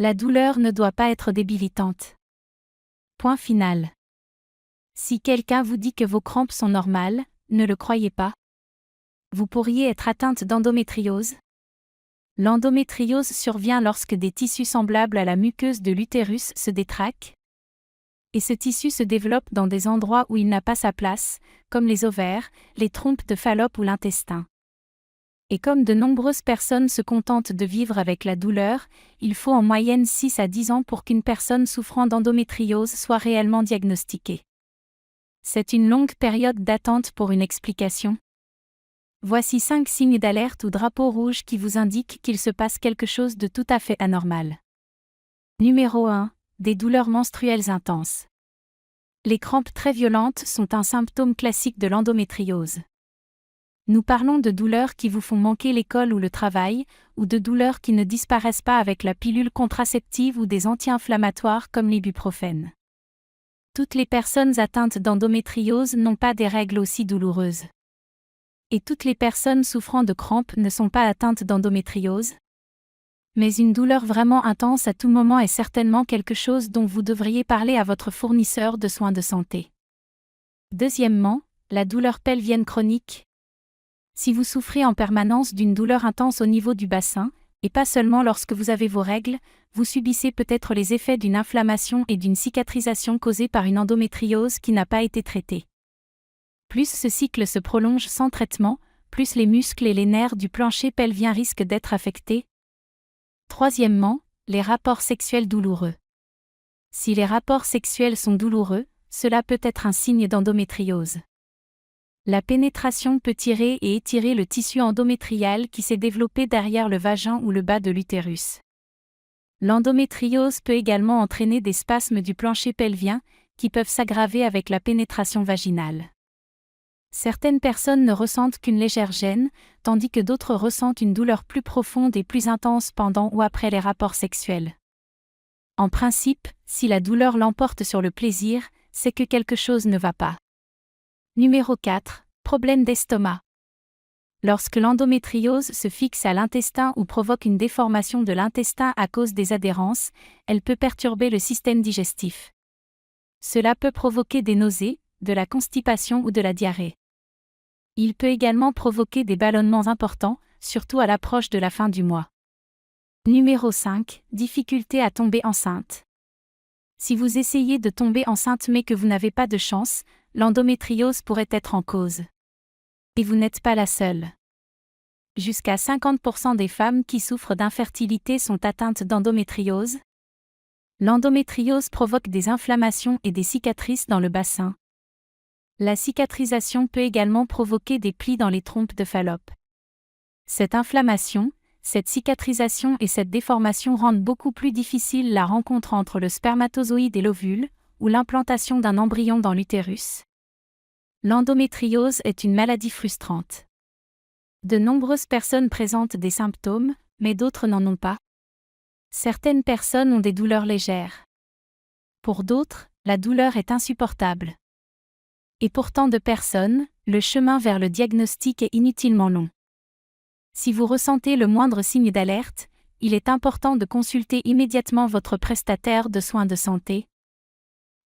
La douleur ne doit pas être débilitante. Point final. Si quelqu'un vous dit que vos crampes sont normales, ne le croyez pas. Vous pourriez être atteinte d'endométriose. L'endométriose survient lorsque des tissus semblables à la muqueuse de l'utérus se détraquent. Et ce tissu se développe dans des endroits où il n'a pas sa place, comme les ovaires, les trompes de Fallope ou l'intestin. Et comme de nombreuses personnes se contentent de vivre avec la douleur, il faut en moyenne 6 à 10 ans pour qu'une personne souffrant d'endométriose soit réellement diagnostiquée. C'est une longue période d'attente pour une explication. Voici 5 signes d'alerte ou drapeaux rouges qui vous indiquent qu'il se passe quelque chose de tout à fait anormal. Numéro 1. Des douleurs menstruelles intenses. Les crampes très violentes sont un symptôme classique de l'endométriose. Nous parlons de douleurs qui vous font manquer l'école ou le travail, ou de douleurs qui ne disparaissent pas avec la pilule contraceptive ou des anti-inflammatoires comme l'ibuprofène. Toutes les personnes atteintes d'endométriose n'ont pas des règles aussi douloureuses. Et toutes les personnes souffrant de crampes ne sont pas atteintes d'endométriose. Mais une douleur vraiment intense à tout moment est certainement quelque chose dont vous devriez parler à votre fournisseur de soins de santé. Deuxièmement, la douleur pelvienne chronique. Si vous souffrez en permanence d'une douleur intense au niveau du bassin, et pas seulement lorsque vous avez vos règles, vous subissez peut-être les effets d'une inflammation et d'une cicatrisation causée par une endométriose qui n'a pas été traitée. Plus ce cycle se prolonge sans traitement, plus les muscles et les nerfs du plancher pelvien risquent d'être affectés. Troisièmement, les rapports sexuels douloureux. Si les rapports sexuels sont douloureux, cela peut être un signe d'endométriose. La pénétration peut tirer et étirer le tissu endométrial qui s'est développé derrière le vagin ou le bas de l'utérus. L'endométriose peut également entraîner des spasmes du plancher pelvien, qui peuvent s'aggraver avec la pénétration vaginale. Certaines personnes ne ressentent qu'une légère gêne, tandis que d'autres ressentent une douleur plus profonde et plus intense pendant ou après les rapports sexuels. En principe, si la douleur l'emporte sur le plaisir, c'est que quelque chose ne va pas. Numéro 4. Problème d'estomac. Lorsque l'endométriose se fixe à l'intestin ou provoque une déformation de l'intestin à cause des adhérences, elle peut perturber le système digestif. Cela peut provoquer des nausées, de la constipation ou de la diarrhée. Il peut également provoquer des ballonnements importants, surtout à l'approche de la fin du mois. Numéro 5. Difficulté à tomber enceinte. Si vous essayez de tomber enceinte mais que vous n'avez pas de chance, l'endométriose pourrait être en cause. Et vous n'êtes pas la seule. Jusqu'à 50% des femmes qui souffrent d'infertilité sont atteintes d'endométriose. L'endométriose provoque des inflammations et des cicatrices dans le bassin. La cicatrisation peut également provoquer des plis dans les trompes de Fallope. Cette inflammation, cette cicatrisation et cette déformation rendent beaucoup plus difficile la rencontre entre le spermatozoïde et l'ovule, ou l'implantation d'un embryon dans l'utérus. L'endométriose est une maladie frustrante. De nombreuses personnes présentent des symptômes, mais d'autres n'en ont pas. Certaines personnes ont des douleurs légères. Pour d'autres, la douleur est insupportable. Et pour tant de personnes, le chemin vers le diagnostic est inutilement long. Si vous ressentez le moindre signe d'alerte, il est important de consulter immédiatement votre prestataire de soins de santé.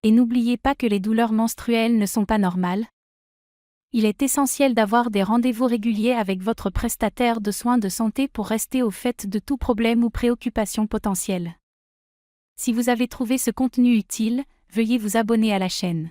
Et n'oubliez pas que les douleurs menstruelles ne sont pas normales. Il est essentiel d'avoir des rendez-vous réguliers avec votre prestataire de soins de santé pour rester au fait de tout problème ou préoccupation potentielle. Si vous avez trouvé ce contenu utile, veuillez vous abonner à la chaîne.